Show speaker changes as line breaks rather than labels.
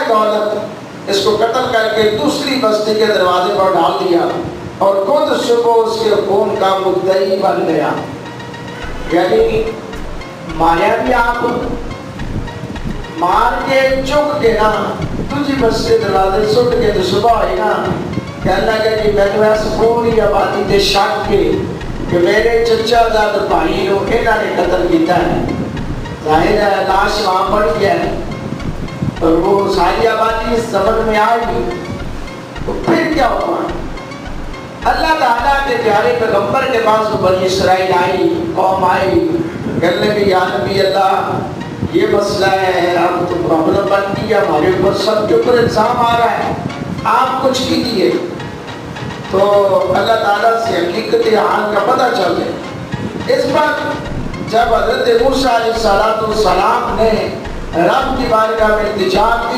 دولت اس کو قتل کر کے دوسری بستی کے دروازے پر ڈال دیا اور خود صبح اس کے خون کا مدعی بن گیا. یعنی ماریا بھی آپ مار کے چک کے نا دوسری بستی کے دروازے سٹ کے تو صبح ہوئی نا کہنے لگا کہ میں نے ایسا پوری آبادی تے شک کے کہ میرے چچا زاد بھائی نو انہاں نے قتل کیتا ہے. ظاہر ہے لاش وہاں پڑ گیا ہے اور وہ ساری آبادی اس سمجھ میں آئے گی. تو پھر کیا ہوا؟ اللہ تعالیٰ کے پیارے پیغمبر کے پاس بنی اسرائیل آئی، قوم آئی، کہنے لگے یا نبی اللہ یہ مسئلہ ہے، اب تو پرابلم بن گئی، ہمارے اوپر سب کے اوپر الزام آ رہا ہے، آپ کچھ کیجیے. تو اللہ تعالیٰ سے حقیقت حال کا پتہ چل گیا. اس پر جب حضرت موسیٰ علیہ السلام نے رب کی بارگاہ میں التجا کی